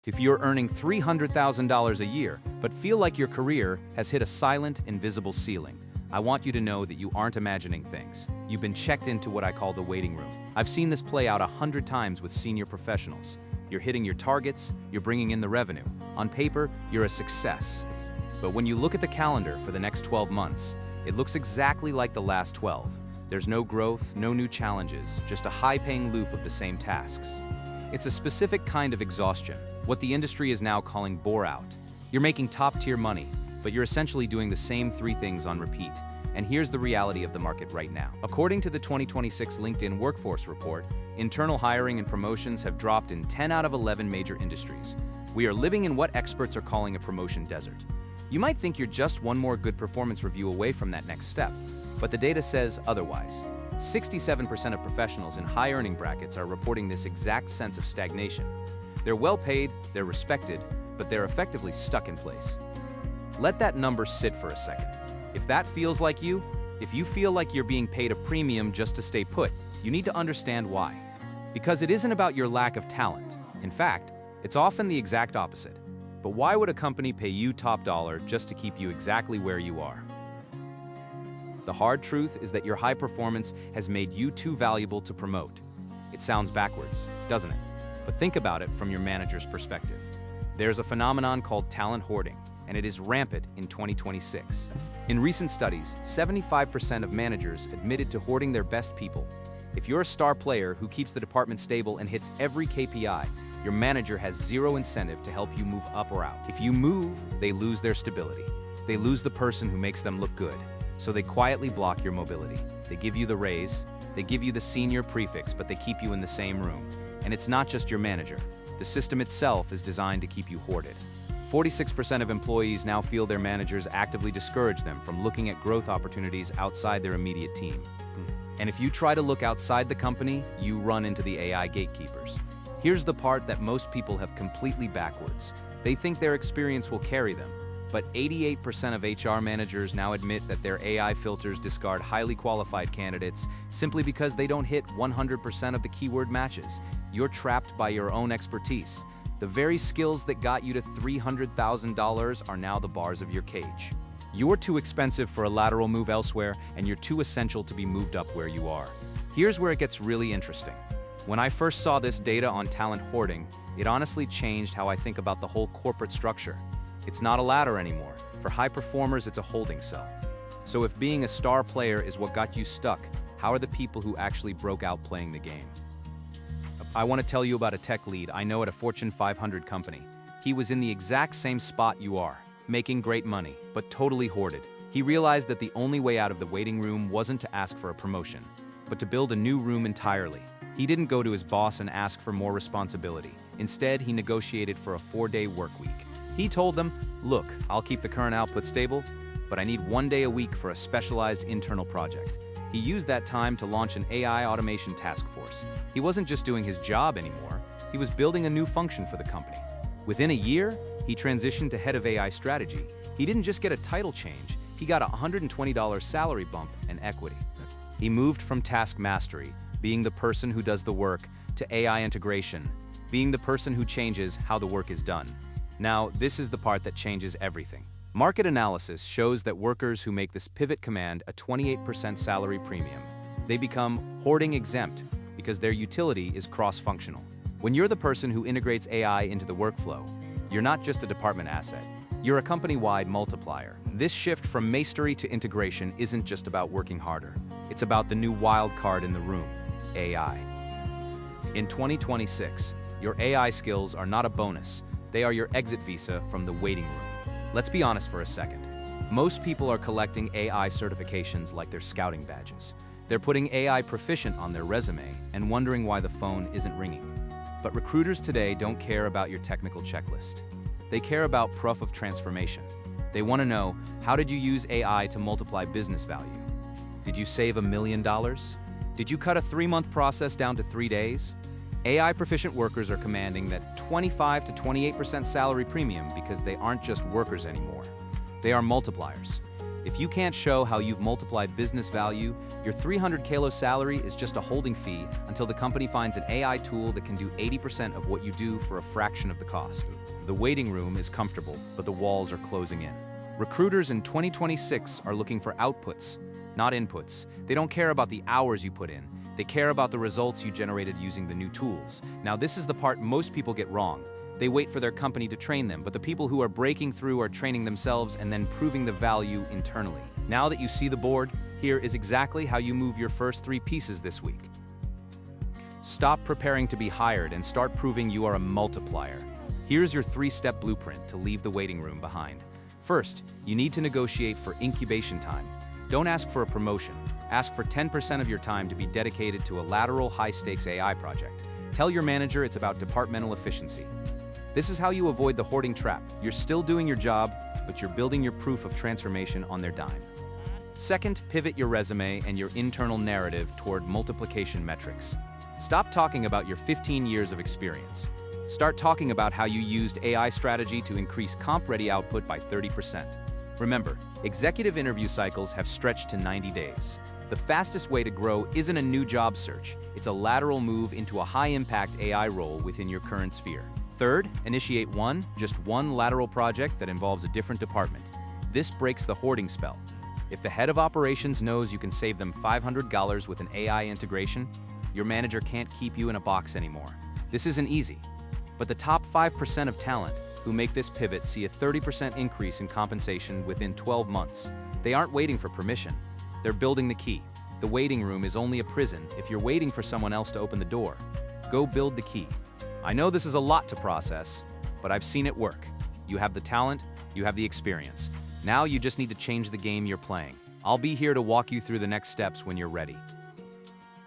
If you're earning $300,000 a year, but feel like your career has hit a silent, invisible ceiling, I want you to know that you aren't imagining things. You've been checked into what I call the waiting room. I've seen this play out 100 times with senior professionals. You're hitting your targets, you're bringing in the revenue. On paper, you're a success. But when you look at the calendar for the next 12 months, it looks exactly like the last 12. There's no growth, no new challenges, just a high-paying loop of the same tasks. It's a specific kind of exhaustion, what the industry is now calling bore-out. You're making top-tier money, but you're essentially doing the same 3 things on repeat. And here's the reality of the market right now. According to the 2026 LinkedIn Workforce Report, internal hiring and promotions have dropped in 10 out of 11 major industries. We are living in what experts are calling a promotion desert. You might think you're just one more good performance review away from that next step, but the data says otherwise. 67% of professionals in high earning brackets are reporting this exact sense of stagnation. They're well paid, they're respected, but they're effectively stuck in place. Let that number sit for a second. If that feels like you, if you feel like you're being paid a premium just to stay put, you need to understand why. Because it isn't about your lack of talent. In fact, it's often the exact opposite. But why would a company pay you top dollar just to keep you exactly where you are? The hard truth is that your high performance has made you too valuable to promote. It sounds backwards, doesn't it? But think about it from your manager's perspective. There's a phenomenon called talent hoarding, and it is rampant in 2026. In recent studies, 75% of managers admitted to hoarding their best people. If you're a star player who keeps the department stable and hits every KPI, your manager has zero incentive to help you move up or out. If you move, they lose their stability. They lose the person who makes them look good. So they quietly block your mobility. They give you the raise, they give you the senior prefix, but they keep you in the same room. And it's not just your manager. The system itself is designed to keep you hoarded. 46% of employees now feel their managers actively discourage them from looking at growth opportunities outside their immediate team. And if you try to look outside the company, you run into the AI gatekeepers. Here's the part that most people have completely backwards. They think their experience will carry them. But 88% of HR managers now admit that their AI filters discard highly qualified candidates simply because they don't hit 100% of the keyword matches. You're trapped by your own expertise. The very skills that got you to $300,000 are now the bars of your cage. You're too expensive for a lateral move elsewhere, and you're too essential to be moved up where you are. Here's where it gets really interesting. When I first saw this data on talent hoarding, it honestly changed how I think about the whole corporate structure. It's not a ladder anymore. For high performers, it's a holding cell. So if being a star player is what got you stuck, how are the people who actually broke out playing the game? I want to tell you about a tech lead I know at a Fortune 500 company. He was in the exact same spot you are, making great money, but totally hoarded. He realized that the only way out of the waiting room wasn't to ask for a promotion, but to build a new room entirely. He didn't go to his boss and ask for more responsibility. Instead, he negotiated for a 4-day work week. He told them, look, I'll keep the current output stable, but I need 1 day a week for a specialized internal project. He used that time to launch an AI automation task force. He wasn't just doing his job anymore, he was building a new function for the company. Within a year, he transitioned to head of AI strategy. He didn't just get a title change, he got a $120 salary bump and equity. He moved from task mastery, being the person who does the work, to AI integration, being the person who changes how the work is done. Now, this is the part that changes everything. Market analysis shows that workers who make this pivot command a 28% salary premium. They become hoarding exempt because their utility is cross-functional. When you're the person who integrates AI into the workflow, you're not just a department asset, you're a company-wide multiplier. This shift from mastery to integration isn't just about working harder. It's about the new wild card in the room, AI. In 2026, your AI skills are not a bonus. They are your exit visa from the waiting room. Let's be honest for a second. Most people are collecting AI certifications like they're scouting badges. They're putting AI proficient on their resume and wondering why the phone isn't ringing. But recruiters today don't care about your technical checklist. They care about proof of transformation. They want to know, how did you use AI to multiply business value? Did you save $1 million? Did you cut a 3-month process down to 3 days? AI proficient workers are commanding that 25 to 28% salary premium because they aren't just workers anymore. They are multipliers. If you can't show how you've multiplied business value, your 300 kilo salary is just a holding fee until the company finds an AI tool that can do 80% of what you do for a fraction of the cost. The waiting room is comfortable, but the walls are closing in. Recruiters in 2026 are looking for outputs, not inputs. They don't care about the hours you put in. They care about the results you generated using the new tools. Now, this is the part most people get wrong. They wait for their company to train them, but the people who are breaking through are training themselves and then proving the value internally. Now that you see the board, here is exactly how you move your first 3 pieces this week. Stop preparing to be hired and start proving you are a multiplier. Here's your 3-step blueprint to leave the waiting room behind. First, you need to negotiate for incubation time. Don't ask for a promotion. Ask for 10% of your time to be dedicated to a lateral, high-stakes AI project. Tell your manager it's about departmental efficiency. This is how you avoid the hoarding trap. You're still doing your job, but you're building your proof of transformation on their dime. Second, pivot your resume and your internal narrative toward multiplication metrics. Stop talking about your 15 years of experience. Start talking about how you used AI strategy to increase comp-ready output by 30%. Remember, executive interview cycles have stretched to 90 days. The fastest way to grow isn't a new job search. It's a lateral move into a high-impact AI role within your current sphere. Third, initiate just one lateral project that involves a different department. This breaks the hoarding spell. If the head of operations knows you can save them $500 with an AI integration, your manager can't keep you in a box anymore. This isn't easy, but the top 5% of talent who make this pivot see a 30% increase in compensation within 12 months. They aren't waiting for permission. They're building the key. The waiting room is only a prison if you're waiting for someone else to open the door. Go build the key. I know this is a lot to process, but I've seen it work. You have the talent, you have the experience. Now you just need to change the game you're playing. I'll be here to walk you through the next steps when you're ready.